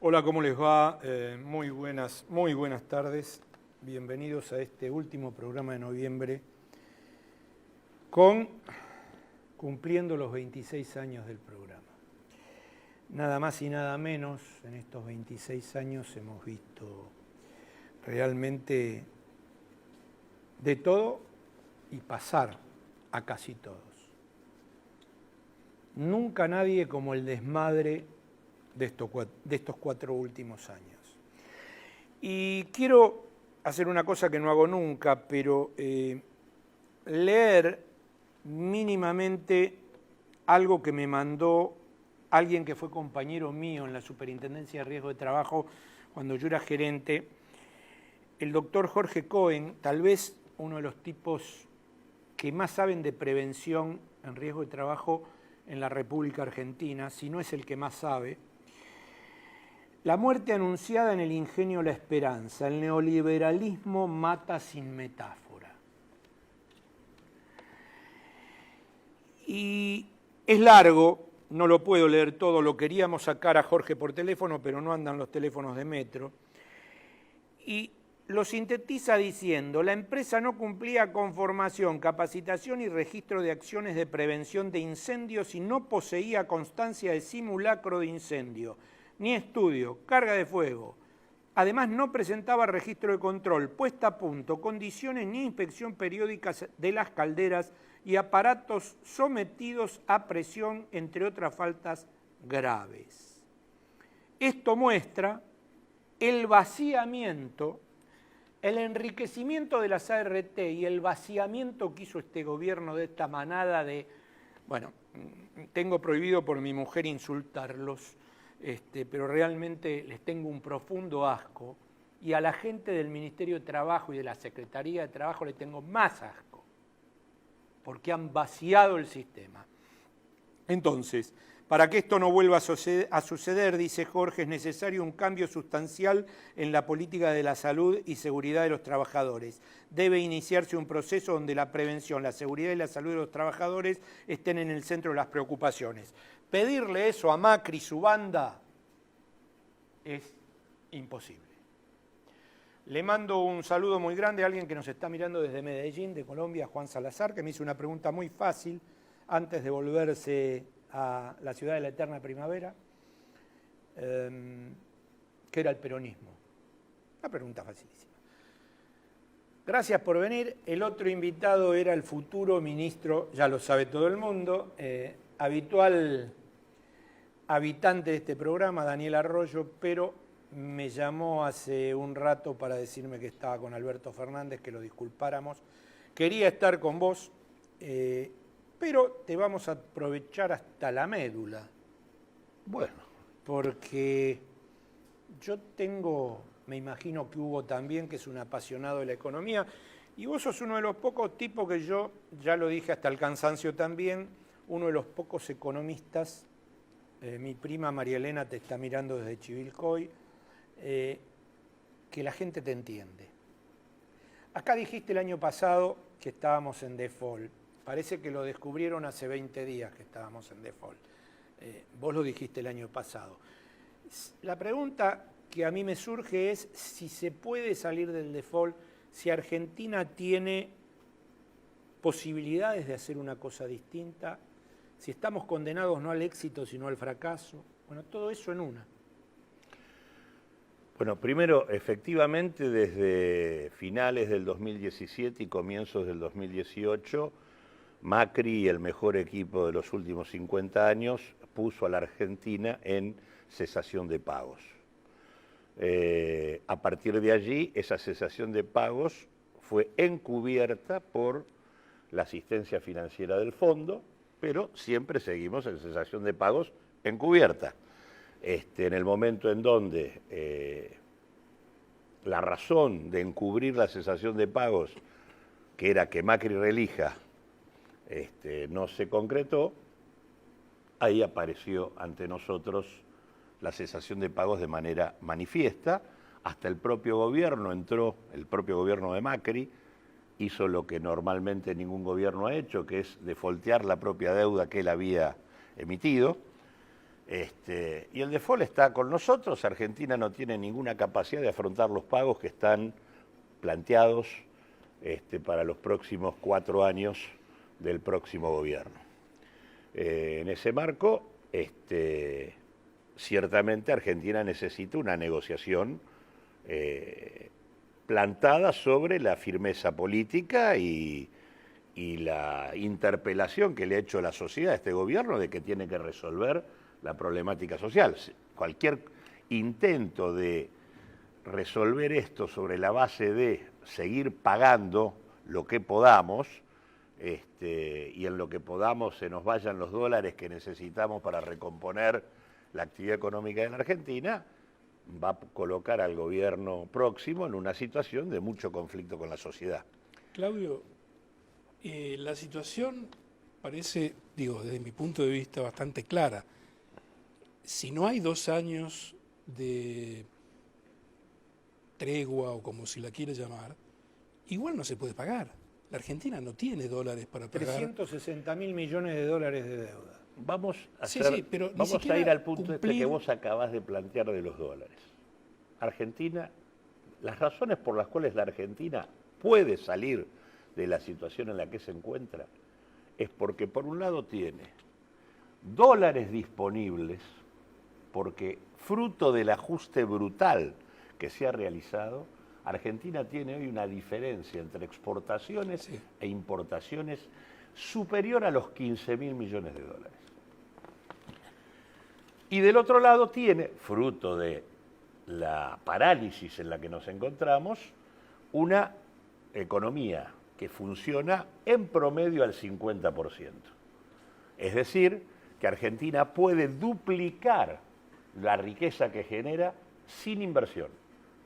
Hola, ¿cómo les va? Muy buenas tardes. Bienvenidos a este último programa de noviembre cumpliendo los 26 años del programa. Nada más y nada menos, en estos 26 años hemos visto realmente de todo y pasar a casi todos. Nunca nadie como el desmadre de estos 4 últimos años. Y quiero hacer una cosa que no hago nunca, pero leer mínimamente algo que me mandó alguien que fue compañero mío en la Superintendencia de Riesgo de Trabajo cuando yo era gerente, el doctor Jorge Cohen, tal vez uno de los tipos que más saben de prevención en riesgo de trabajo en la República Argentina, si no es el que más sabe. La muerte anunciada en el ingenio La Esperanza, el neoliberalismo mata sin metáfora. Y es largo, no lo puedo leer todo, lo queríamos sacar a Jorge por teléfono, pero no andan los teléfonos de Metro. Y lo sintetiza diciendo, la empresa no cumplía con formación, capacitación y registro de acciones de prevención de incendios y no poseía constancia de simulacro de incendio, ni estudio, carga de fuego. Además no presentaba registro de control, puesta a punto, condiciones ni inspección periódicas de las calderas y aparatos sometidos a presión, entre otras faltas graves. Esto muestra el vaciamiento, el enriquecimiento de las ART y el vaciamiento que hizo este gobierno de esta manada de... Bueno, tengo prohibido por mi mujer insultarlos, pero realmente les tengo un profundo asco, y a la gente del Ministerio de Trabajo y de la Secretaría de Trabajo le tengo más asco, porque han vaciado el sistema. Entonces, para que esto no vuelva a suceder, dice Jorge, es necesario un cambio sustancial en la política de la salud y seguridad de los trabajadores. Debe iniciarse un proceso donde la prevención, la seguridad y la salud de los trabajadores estén en el centro de las preocupaciones. Pedirle eso a Macri y su banda es imposible. Le mando un saludo muy grande a alguien que nos está mirando desde Medellín, de Colombia, Juan Salazar, que me hizo una pregunta muy fácil antes de volverse a la ciudad de la eterna primavera, que era el peronismo. Una pregunta facilísima. Gracias por venir. El otro invitado era el futuro ministro, ya lo sabe todo el mundo, habitual habitante de este programa, Daniel Arroyo, pero me llamó hace un rato para decirme que estaba con Alberto Fernández, que lo disculpáramos. Quería estar con vos, pero te vamos a aprovechar hasta la médula. Bueno, porque yo tengo, me imagino que Hugo también, que es un apasionado de la economía, y vos sos uno de los pocos tipos que yo, ya lo dije hasta el cansancio también, uno de los pocos economistas, mi prima María Elena te está mirando desde Chivilcoy, que la gente te entiende. Acá dijiste el año pasado que estábamos en default. Parece que lo descubrieron hace 20 días que estábamos en default. Vos lo dijiste el año pasado. La pregunta que a mí me surge es si se puede salir del default, si Argentina tiene posibilidades de hacer una cosa distinta, si estamos condenados no al éxito sino al fracaso. Bueno, todo eso en una. Bueno, primero, efectivamente, desde finales del 2017 y comienzos del 2018, Macri, el mejor equipo de los últimos 50 años, puso a la Argentina en cesación de pagos. A partir de allí, esa cesación de pagos fue encubierta por la asistencia financiera del fondo, pero siempre seguimos en cesación de pagos encubierta. En el momento en donde la razón de encubrir la cesación de pagos, que era que Macri reelija, no se concretó, ahí apareció ante nosotros la cesación de pagos de manera manifiesta. Hasta el propio gobierno entró, el propio gobierno de Macri, hizo lo que normalmente ningún gobierno ha hecho, que es defoltear la propia deuda que él había emitido. Y el default está con nosotros. Argentina no tiene ninguna capacidad de afrontar los pagos que están planteados para los próximos 4 años del próximo gobierno. En ese marco, ciertamente Argentina necesita una negociación plantada sobre la firmeza política y la interpelación que le ha hecho la sociedad a este gobierno de que tiene que resolver la problemática social. Cualquier intento de resolver esto sobre la base de seguir pagando lo que podamos, y en lo que podamos se nos vayan los dólares que necesitamos para recomponer la actividad económica de la Argentina, va a colocar al gobierno próximo en una situación de mucho conflicto con la sociedad. Claudio, la situación parece, desde mi punto de vista, bastante clara. Si no hay 2 años de tregua o como se la quiere llamar, igual no se puede pagar. La Argentina no tiene dólares para pagar. 360.000 millones de dólares de deuda. Vamos a, pero vamos a ir al punto que vos acabás de plantear de los dólares. Argentina, las razones por las cuales la Argentina puede salir de la situación en la que se encuentra es porque por un lado tiene dólares disponibles, porque fruto del ajuste brutal que se ha realizado, Argentina tiene hoy una diferencia entre exportaciones e importaciones superior a los 15.000 millones de dólares. Y del otro lado tiene, fruto de la parálisis en la que nos encontramos, una economía que funciona en promedio al 50%. Es decir, que Argentina puede duplicar la riqueza que genera sin inversión,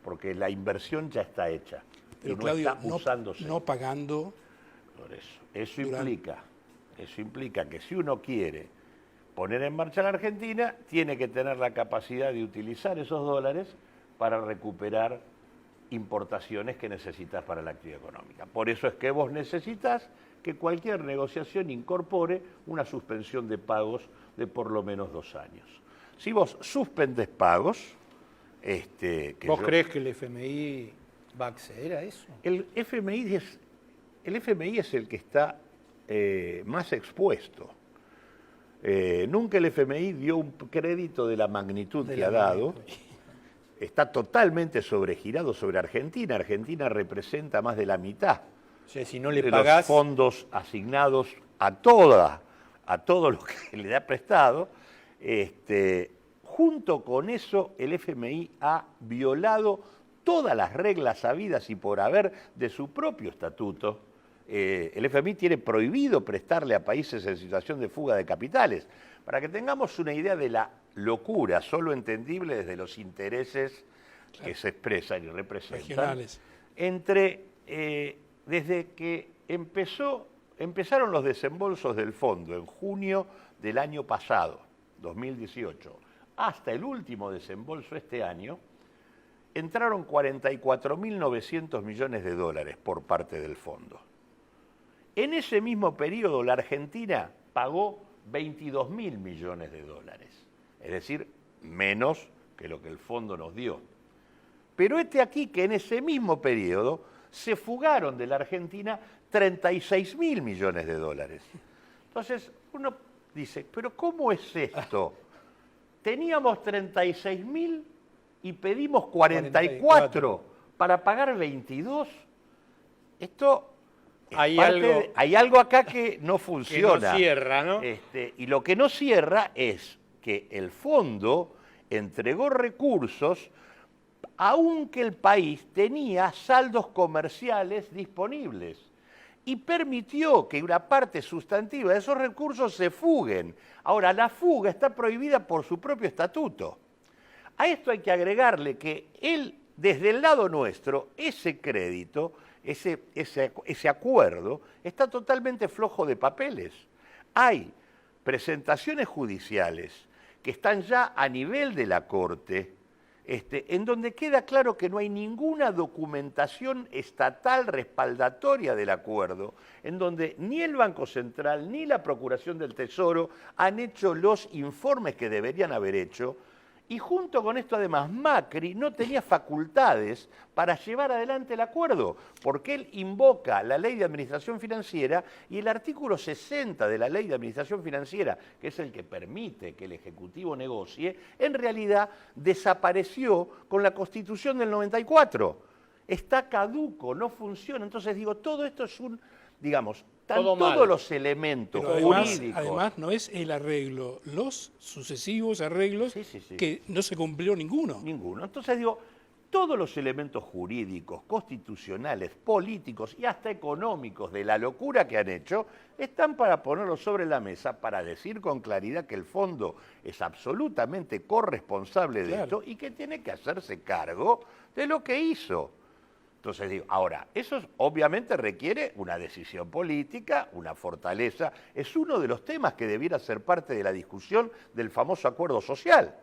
porque la inversión ya está hecha. Pero y no Claudio, está usándose. no pagando. Por eso implica que si uno quiere poner en marcha la Argentina, tiene que tener la capacidad de utilizar esos dólares para recuperar importaciones que necesitas para la actividad económica. Por eso es que vos necesitas que cualquier negociación incorpore una suspensión de pagos de por lo menos 2 años. Si vos suspendes pagos... ¿Vos crees que el FMI va a acceder a eso? El FMI es el que está más expuesto. Nunca el FMI dio un crédito de la magnitud que ha dado. Está totalmente sobregirado sobre Argentina. Argentina representa más de la mitad O sea, si no le de pagás... los fondos asignados a todo lo que le ha prestado. Junto con eso, el FMI ha violado todas las reglas habidas y por haber de su propio estatuto. El FMI tiene prohibido prestarle a países en situación de fuga de capitales. Para que tengamos una idea de la locura, solo entendible desde los intereses que se expresan y representan. Regionales. Desde que empezaron los desembolsos del fondo en junio del año pasado, 2018, hasta el último desembolso este año, entraron 44.900 millones de dólares por parte del fondo. En ese mismo periodo, la Argentina pagó 22.000 millones de dólares, es decir, menos que lo que el fondo nos dio. Pero aquí que en ese mismo periodo se fugaron de la Argentina 36.000 millones de dólares. Entonces, uno dice, ¿pero cómo es esto? Teníamos 36.000 y pedimos 44 para pagar 22. Esto hay algo acá que no funciona. Que no cierra, ¿no? Y lo que no cierra es que el fondo entregó recursos aunque el país tenía saldos comerciales disponibles y permitió que una parte sustantiva de esos recursos se fuguen. Ahora, la fuga está prohibida por su propio estatuto. A esto hay que agregarle que desde el lado nuestro, ese crédito, ese acuerdo, está totalmente flojo de papeles. Hay presentaciones judiciales que están ya a nivel de la Corte en donde queda claro que no hay ninguna documentación estatal respaldatoria del acuerdo, en donde ni el Banco Central ni la Procuración del Tesoro han hecho los informes que deberían haber hecho, y junto con esto además Macri no tenía facultades para llevar adelante el acuerdo, porque él invoca la Ley de Administración Financiera y el artículo 60 de la Ley de Administración Financiera, que es el que permite que el Ejecutivo negocie, en realidad desapareció con la Constitución del 94. Está caduco, no funciona. Entonces digo, todo esto es digamos, todos los elementos jurídicos. Además, no es el arreglo, los sucesivos arreglos que no se cumplió ninguno. Ninguno. Entonces digo, todos los elementos jurídicos, constitucionales, políticos y hasta económicos de la locura que han hecho, están para ponerlos sobre la mesa, para decir con claridad que el fondo es absolutamente corresponsable de esto y que tiene que hacerse cargo de lo que hizo. Entonces digo, ahora, eso obviamente requiere una decisión política, una fortaleza. Es uno de los temas que debiera ser parte de la discusión del famoso acuerdo social.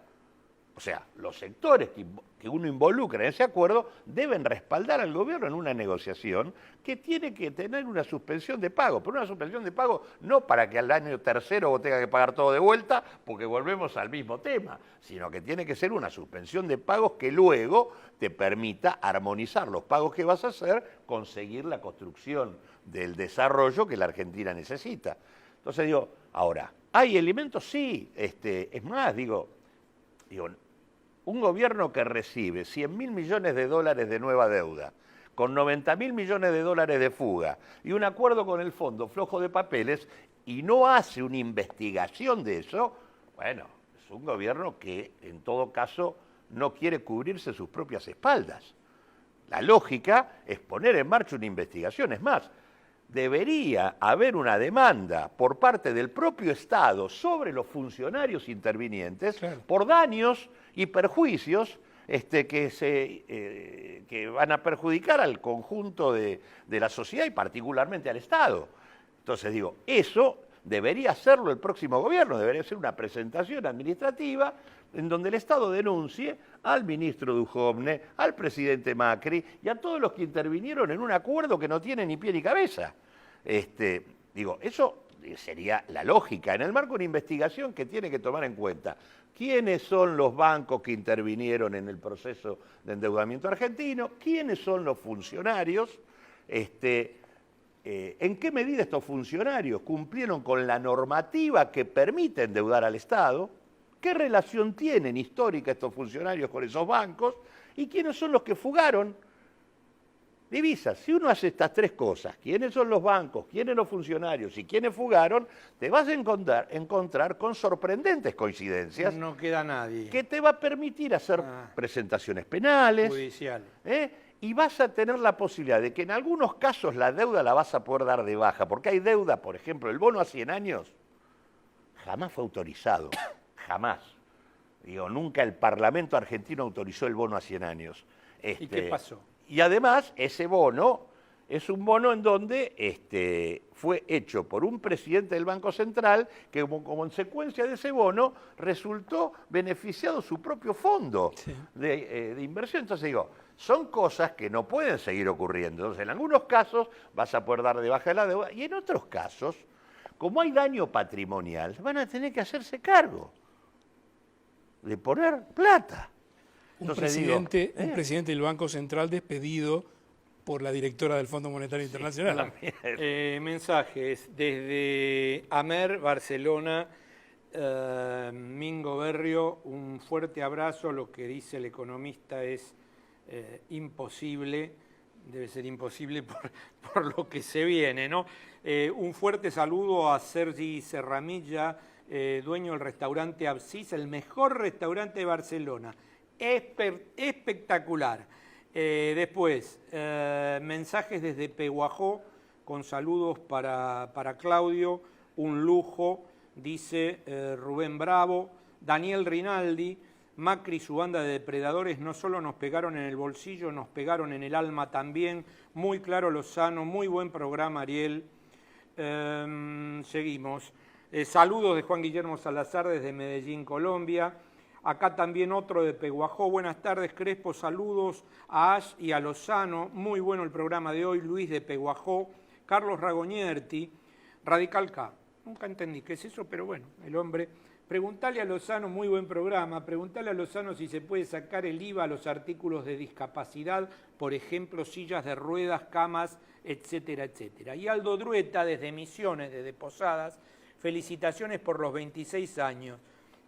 O sea, los sectores que uno involucra en ese acuerdo deben respaldar al gobierno en una negociación que tiene que tener una suspensión de pago, pero una suspensión de pago no para que al año tercero vos tengas que pagar todo de vuelta, porque volvemos al mismo tema, sino que tiene que ser una suspensión de pagos que luego te permita armonizar los pagos que vas a hacer, conseguir la construcción del desarrollo que la Argentina necesita. Entonces digo, ahora, ¿hay elementos? Sí, es más, digo, un gobierno que recibe 100.000 millones de dólares de nueva deuda, con 90.000 millones de dólares de fuga y un acuerdo con el fondo flojo de papeles y no hace una investigación de eso, bueno, es un gobierno que en todo caso no quiere cubrirse sus propias espaldas. La lógica es poner en marcha una investigación. Es más, debería haber una demanda por parte del propio Estado sobre los funcionarios intervinientes por daños y perjuicios que van a perjudicar al conjunto de la sociedad y particularmente al Estado. Entonces digo, eso debería hacerlo el próximo gobierno, debería ser una presentación administrativa en donde el Estado denuncie al ministro Dujovne, al presidente Macri y a todos los que intervinieron en un acuerdo que no tiene ni pie ni cabeza. Digo, eso sería la lógica, en el marco de una investigación que tiene que tomar en cuenta quiénes son los bancos que intervinieron en el proceso de endeudamiento argentino, quiénes son los funcionarios, en qué medida estos funcionarios cumplieron con la normativa que permite endeudar al Estado, qué relación tienen histórica estos funcionarios con esos bancos y quiénes son los que fugaron divisas. Si uno hace estas tres cosas, quiénes son los bancos, quiénes los funcionarios y quiénes fugaron, te vas a encontrar con sorprendentes coincidencias. No queda nadie. Que te va a permitir hacer presentaciones penales. Judiciales. Y vas a tener la posibilidad de que en algunos casos la deuda la vas a poder dar de baja, porque hay deuda, por ejemplo, el bono a 100 años jamás fue autorizado, jamás. Digo, nunca el Parlamento argentino autorizó el bono a 100 años. ¿Y qué pasó? Y además, ese bono es un bono en donde fue hecho por un presidente del Banco Central que como consecuencia de ese bono resultó beneficiado su propio fondo de inversión. Entonces digo, son cosas que no pueden seguir ocurriendo. Entonces, en algunos casos vas a poder dar de baja la deuda y en otros casos, como hay daño patrimonial, van a tener que hacerse cargo de poner plata. Un presidente del Banco Central despedido por la directora del Fondo Monetario Internacional. Mensajes desde Amer, Barcelona, Mingo Berrio, un fuerte abrazo. Lo que dice el economista es imposible, debe ser imposible por lo que se viene, ¿no? Un fuerte saludo a Sergi Serramilla, dueño del restaurante Absis, el mejor restaurante de Barcelona. Espectacular. Después, mensajes desde Pehuajó, con saludos para Claudio, un lujo, dice Rubén Bravo. Daniel Rinaldi, Macri y su banda de depredadores no solo nos pegaron en el bolsillo, nos pegaron en el alma también. Muy claro, Lozano, muy buen programa, Ariel. Seguimos. Saludos de Juan Guillermo Salazar desde Medellín, Colombia. Acá también otro de Peguajó. Buenas tardes, Crespo. Saludos a Ash y a Lozano. Muy bueno el programa de hoy. Luis de Peguajó. Carlos Ragoñerti, Radical K. Nunca entendí qué es eso, pero bueno, el hombre. Preguntale a Lozano, muy buen programa. Preguntale a Lozano si se puede sacar el IVA a los artículos de discapacidad, por ejemplo, sillas de ruedas, camas, etcétera, etcétera. Y Aldo Drueta, desde Misiones, desde Posadas, felicitaciones por los 26 años.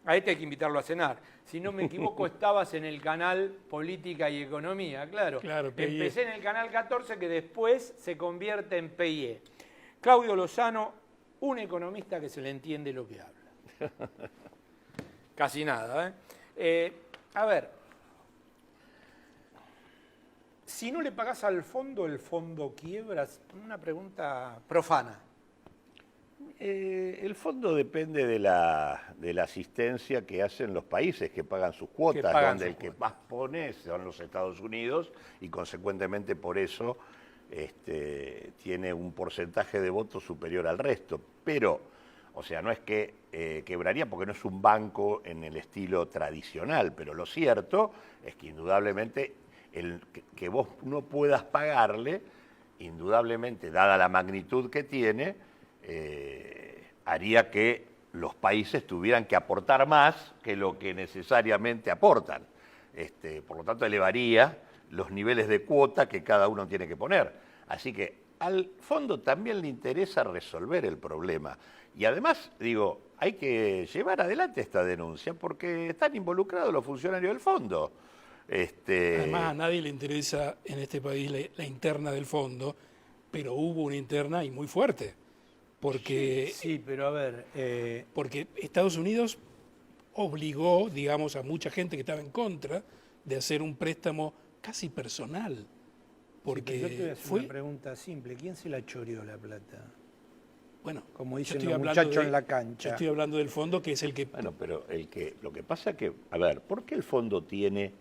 A este hay que invitarlo a cenar. Si no me equivoco, estabas en el canal Política y Economía, claro. Claro, PIE. Empecé en el canal 14, que después se convierte en PIE. Claudio Lozano, un economista que se le entiende lo que habla. Casi nada, ¿eh? A ver, si no le pagás al fondo, ¿el fondo quiebra? Una pregunta profana. El fondo depende de la asistencia que hacen los países que pagan sus cuotas, donde el que más pone son los Estados Unidos y consecuentemente por eso tiene un porcentaje de votos superior al resto. Pero, o sea, no es que quebraría porque no es un banco en el estilo tradicional, pero lo cierto es que indudablemente que vos no puedas pagarle, indudablemente, dada la magnitud que tiene, haría que los países tuvieran que aportar más que lo que necesariamente aportan. Por lo tanto, elevaría los niveles de cuota que cada uno tiene que poner. Así que al fondo también le interesa resolver el problema. Y además, digo, hay que llevar adelante esta denuncia porque están involucrados los funcionarios del fondo. Además, a nadie le interesa en este país la interna del fondo, pero hubo una interna y muy fuerte. Porque, sí, pero a ver... porque Estados Unidos obligó, digamos, a mucha gente que estaba en contra de hacer un préstamo casi personal. Porque sí, yo te voy a hacer una pregunta simple. ¿Quién se la choreó la plata? Bueno, como dicen los muchachos en la cancha. Yo estoy hablando del fondo, que es el que... Bueno, pero lo que pasa es que, a ver, ¿por qué el fondo tiene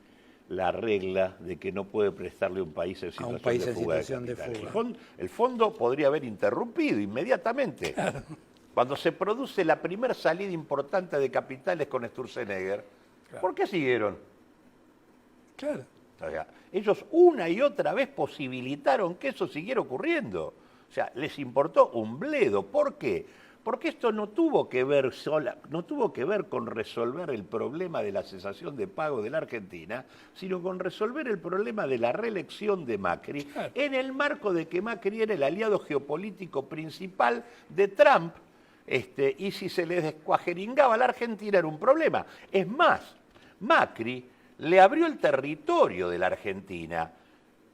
la regla de que no puede prestarle a un país en situación de fuga? El fondo podría haber interrumpido inmediatamente. Claro. Cuando se produce la primera salida importante de capitales con Sturzenegger, claro. ¿Por qué siguieron? Claro. O sea, ellos una y otra vez posibilitaron que eso siguiera ocurriendo. O sea, les importó un bledo. ¿Por qué? Porque esto no tuvo que ver con resolver el problema de la cesación de pago de la Argentina, sino con resolver el problema de la reelección de Macri, claro, en el marco de que Macri era el aliado geopolítico principal de Trump, y si se le descuajeringaba a la Argentina era un problema. Es más, Macri le abrió el territorio de la Argentina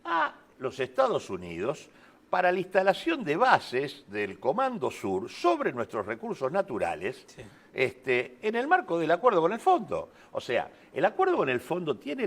a los Estados Unidos para la instalación de bases del Comando Sur sobre nuestros recursos naturales, sí, en el marco del acuerdo con el fondo. O sea, el acuerdo con el fondo tiene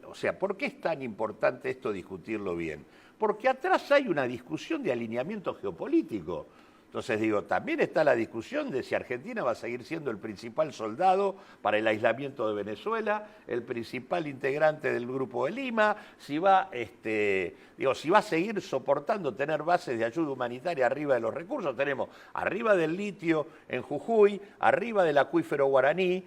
o sea, ¿por qué es tan importante esto discutirlo bien? Porque atrás hay una discusión de alineamiento geopolítico. Entonces digo, también está la discusión de si Argentina va a seguir siendo el principal soldado para el aislamiento de Venezuela, el principal integrante del Grupo de Lima, si va a seguir soportando tener bases de ayuda humanitaria arriba de los recursos. Tenemos arriba del litio en Jujuy, arriba del acuífero guaraní,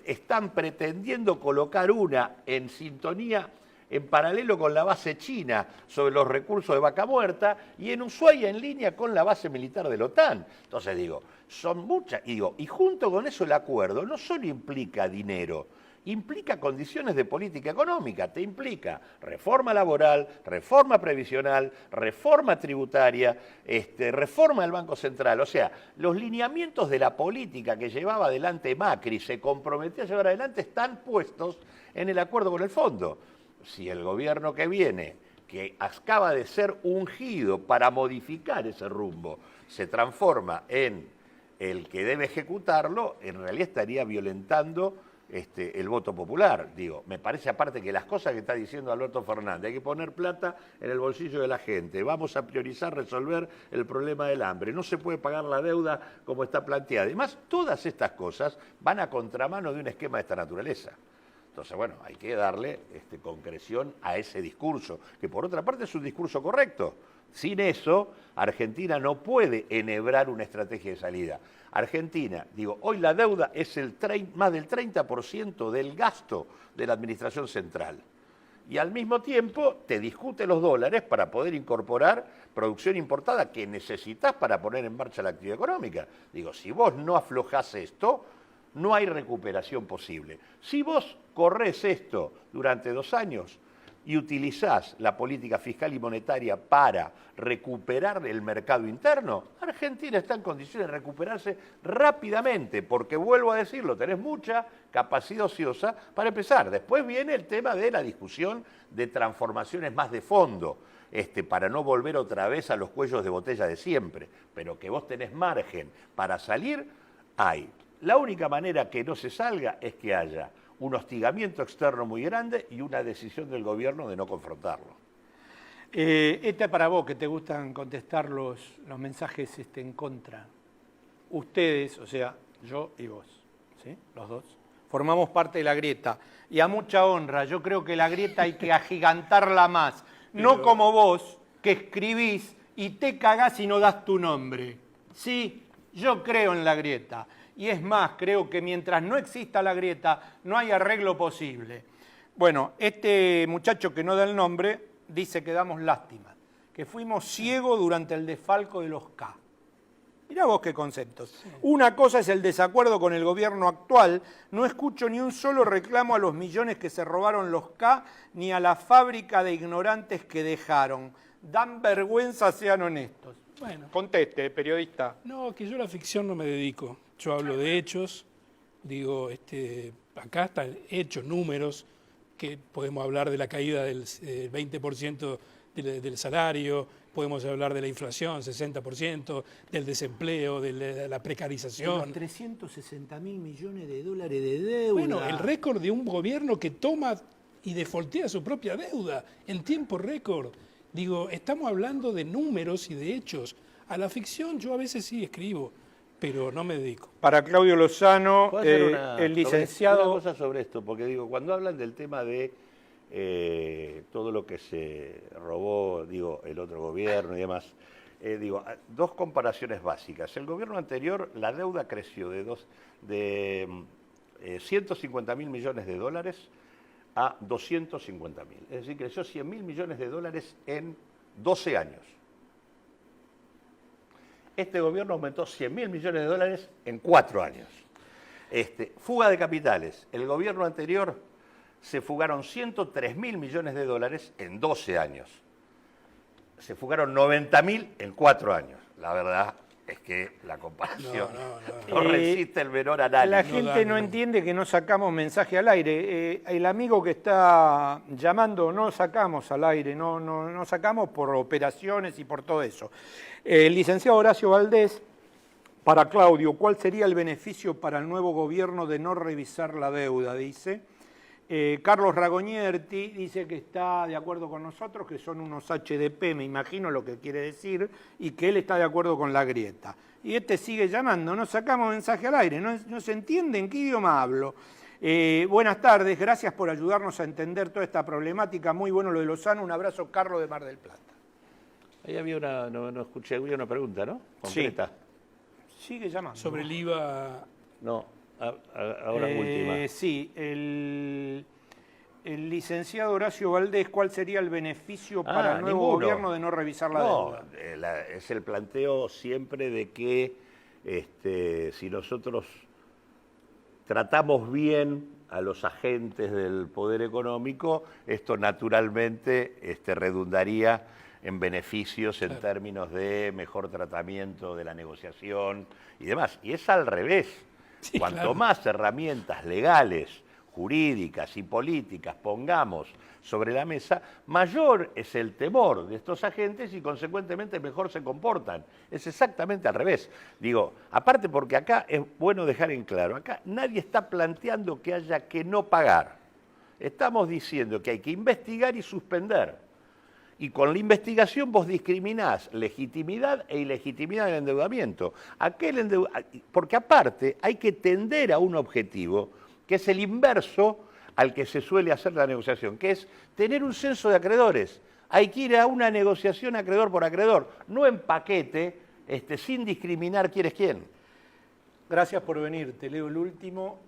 están pretendiendo colocar una en sintonía en paralelo con la base china sobre los recursos de Vaca Muerta y en Ushuaia en línea con la base militar de la OTAN. Entonces digo, son muchas, y junto con eso el acuerdo no solo implica dinero, implica condiciones de política económica, te implica reforma laboral, reforma previsional, reforma tributaria, reforma del Banco Central. O sea, los lineamientos de la política que llevaba adelante Macri, se comprometió a llevar adelante, están puestos en el acuerdo con el fondo. Si el gobierno que viene, que acaba de ser ungido para modificar ese rumbo, se transforma en el que debe ejecutarlo, en realidad estaría violentando el voto popular. Digo, me parece aparte que las cosas que está diciendo Alberto Fernández, hay que poner plata en el bolsillo de la gente, vamos a priorizar resolver el problema del hambre, no se puede pagar la deuda como está planteada. Además, todas estas cosas van a contramano de un esquema de esta naturaleza. Entonces, bueno, hay que darle concreción a ese discurso, que por otra parte es un discurso correcto. Sin eso, Argentina no puede enhebrar una estrategia de salida. Argentina, hoy la deuda es más del 30% del gasto de la administración central. Y al mismo tiempo te discute los dólares para poder incorporar producción importada que necesitas para poner en marcha la actividad económica. Si vos no aflojás esto, no hay recuperación posible. Si vos corres esto durante 2 años y utilizás la política fiscal y monetaria para recuperar el mercado interno, Argentina está en condiciones de recuperarse rápidamente, porque vuelvo a decirlo, tenés mucha capacidad ociosa para empezar. Después viene el tema de la discusión de transformaciones más de fondo, para no volver otra vez a los cuellos de botella de siempre, pero que vos tenés margen para salir, hay. La única manera que no se salga es que haya un hostigamiento externo muy grande y una decisión del gobierno de no confrontarlo. Esta es para vos, que te gustan contestar los mensajes en contra. Ustedes, o sea, yo y vos, ¿sí? Los dos, formamos parte de la grieta. Y a mucha honra, yo creo que la grieta hay que agigantarla más. No como vos, que escribís y te cagás y no das tu nombre. Sí, yo creo en la grieta. Y es más, creo que mientras no exista la grieta, no hay arreglo posible. Bueno, este muchacho que no da el nombre dice que damos lástima, que fuimos ciegos durante el desfalco de los K. Mirá vos qué conceptos. Sí. Una cosa es el desacuerdo con el gobierno actual. No escucho ni un solo reclamo a los millones que se robaron los K, ni a la fábrica de ignorantes que dejaron. Dan vergüenza, sean honestos. Bueno, conteste, periodista. No, que yo a la ficción no me dedico. Yo hablo de hechos, acá están hechos, números, que podemos hablar de la caída del 20% del salario, podemos hablar de la inflación, 60%, del desempleo, de la precarización. Pero 360.000 millones de dólares de deuda. Bueno, el récord de un gobierno que toma y defoltea su propia deuda en tiempo récord. Estamos hablando de números y de hechos. A la ficción yo a veces sí escribo, pero no me dedico. Para Claudio Lozano, el licenciado... Una cosa sobre esto, porque cuando hablan del tema de todo lo que se robó, el otro gobierno y demás, dos comparaciones básicas. El gobierno anterior, la deuda creció de 150.000 millones de dólares a 250.000. Es decir, creció 100.000 millones de dólares en 12 años. Este gobierno aumentó 100.000 millones de dólares en 4 años. Fuga de capitales. El gobierno anterior se fugaron 103.000 millones de dólares en 12 años. Se fugaron 90.000 en 4 años. La verdad es que la comparación no resiste el menor análisis. La gente no entiende que no sacamos mensaje al aire. El amigo que está llamando no sacamos al aire, no sacamos por operaciones y por todo eso. El licenciado Horacio Valdés, para Claudio, ¿cuál sería el beneficio para el nuevo gobierno de no revisar la deuda? Dice. Carlos Ragoñerti dice que está de acuerdo con nosotros, que son unos HDP, me imagino lo que quiere decir, y que él está de acuerdo con la grieta. Y sigue llamando, no sacamos mensaje al aire, no se entiende en qué idioma hablo. Buenas tardes, gracias por ayudarnos a entender toda esta problemática, muy bueno lo de Lozano, un abrazo, Carlos de Mar del Plata. Ahí había no escuché, había una pregunta, ¿no? Concreta. Sí. Sigue llamando. Sobre el IVA... No, ahora última. Sí, el licenciado Horacio Valdés, ¿cuál sería el beneficio para el nuevo gobierno de no revisar la deuda? Es el planteo siempre de que si nosotros tratamos bien a los agentes del poder económico, esto naturalmente redundaría en beneficios en términos de mejor tratamiento de la negociación y demás. Y es al revés. Sí, Cuanto más herramientas legales, jurídicas y políticas pongamos sobre la mesa, mayor es el temor de estos agentes y consecuentemente mejor se comportan. Es exactamente al revés. Aparte porque acá es bueno dejar en claro, acá nadie está planteando que haya que no pagar. Estamos diciendo que hay que investigar y suspender. Y con la investigación vos discriminás legitimidad e ilegitimidad del endeudamiento. Porque aparte hay que tender a un objetivo que es el inverso al que se suele hacer la negociación, que es tener un censo de acreedores. Hay que ir a una negociación acreedor por acreedor, no en paquete, sin discriminar quién es quién. Gracias por venir, te leo el último.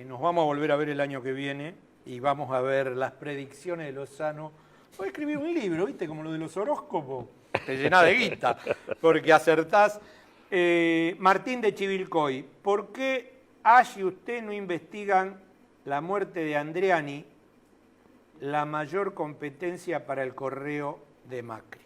Nos vamos a volver a ver el año que viene y vamos a ver las predicciones de Lozano. Voy a escribir un libro, ¿viste? Como lo de los horóscopos. Te llenás de guita, porque acertás. Martín de Chivilcoy, ¿por qué Ash y usted no investigan la muerte de Andreani, la mayor competencia para el correo de Macri?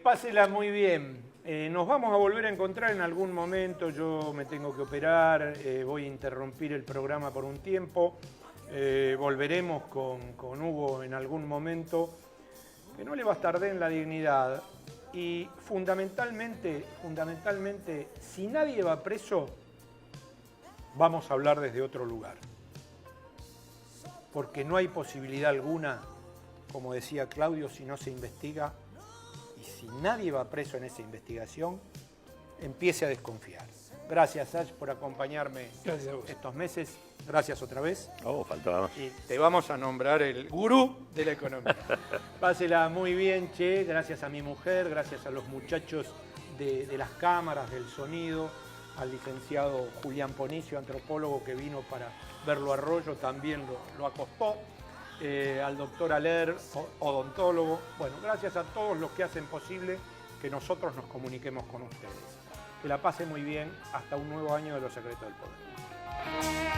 Pásela muy bien. Nos vamos a volver a encontrar en algún momento. Yo me tengo que operar, voy a interrumpir el programa por un tiempo. Volveremos con Hugo en algún momento. Que no le bastarden la dignidad. Y fundamentalmente, si nadie va preso, vamos a hablar desde otro lugar. Porque no hay posibilidad alguna, como decía Claudio, si no se investiga. Y si nadie va preso en esa investigación, empiece a desconfiar. Gracias, Ash, por acompañarme estos meses. Gracias otra vez. Oh, faltaba más. Y te vamos a nombrar el gurú de la economía. Pásela muy bien, che. Gracias a mi mujer, gracias a los muchachos de las cámaras, del sonido, al licenciado Julián Ponicio, antropólogo que vino para verlo a Arroyo, también lo acostó. Al doctor Aler, odontólogo. Bueno, gracias a todos los que hacen posible que nosotros nos comuniquemos con ustedes. Que la pase muy bien. Hasta un nuevo año de Los Secretos del Poder.